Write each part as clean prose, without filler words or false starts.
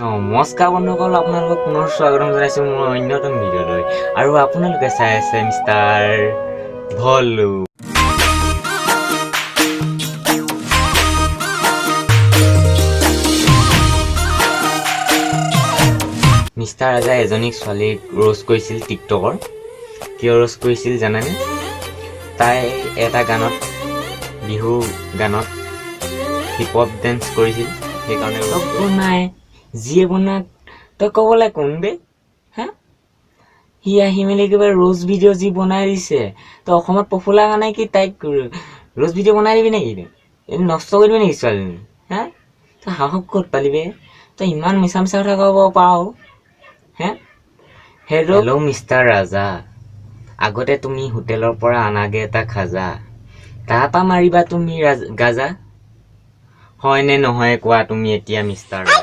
নমস্কাৰ বন্ধুসকল, আপোনালোকক পুনৰ স্বাগতম জনাইছোঁ মোৰ অন্যতম ভিডিঅ'লৈ। আৰু আপোনালোকে চাই আছে মিষ্টাৰ ভল্লু। মিষ্টাৰ ৰাজাই এজনী ছোৱালীক ৰোজ কৰিছিল টিকটকৰ। কিয় ৰোজ কৰিছিল জানেনে? তাই এটা গানত, বিহু গানত হিপ হপ ডেন্স কৰিছিল, সেইকাৰণে নাই যিয়ে বনাক তই ক'বলৈ কোন বে? হা, সি আহি মেলি কিবা ৰোজ ভিডিঅ' যি বনাই দিছে, তই অসমত পপুলাৰ কাৰণে কি তাইক ৰোজ ভিডিঅ' বনাই দিবি নেকি? এনে নষ্ট কৰি দিবি নেকি ছোৱালীজনী? হা, তই সাহস ক'ত পালি বে? তই ইমান মিছা মিছা কথা ক'ব পাৰ? হে, হেল্ল' মিষ্টাৰ ৰাজা, আগতে তুমি হোটেলৰ পৰা আনাগে এটা খাজা, তাৰপা মাৰিবা তুমি গাজা। হয় নে নহয় কোৱা তুমি এতিয়া মিষ্টাৰ ৰাজা?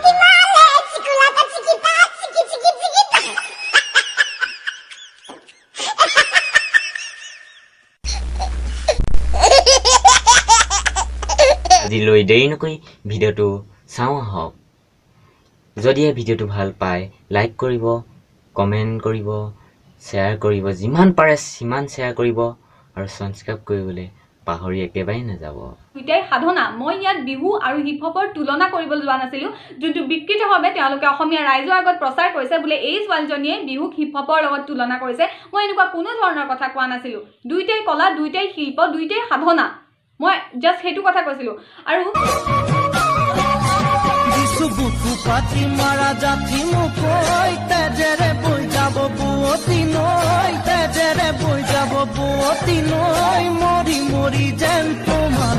আজিলৈ দেৰি নকৰি ভিডিঅ'টো চাওঁ আহক। যদি এই ভিডিঅ'টো ভাল পায় লাইক কৰিব, কমেণ্ট কৰিব, শ্বেয়াৰ কৰিব, যিমান পাৰে সিমান শ্বেয়াৰ কৰিব, আৰু ছাবস্ক্ৰাইব কৰিবলৈ পাহৰি একেবাৰে নাযাব। দুইটাই সাধনা। মই ইয়াত বিহু আৰু হিপ হপৰ তুলনা কৰিবলৈ যোৱা নাছিলোঁ, যোনটো বিকৃতভাৱে তেওঁলোকে অসমীয়া ৰাইজৰ আগত প্ৰচাৰ কৰিছে বোলে এই ছোৱালীজনীয়ে বিহুক হিপ হপৰ লগত তুলনা কৰিছে। মই এনেকুৱা কোনো ধৰণৰ কথা কোৱা নাছিলোঁ। দুইটাই কলা, দুইটাই শিল্প, দুইটাই সাধনা। মই জাষ্ট সেইটো কথা কৈছিলোঁ। আৰু পাতি মাৰা জাতি মুকৈ তেজেৰে বৈ যাব বুৱতী নৈ, তেজেৰে বৈ যাব বুৱতী নৈ, মৰি মৰি যেন তোমাৰ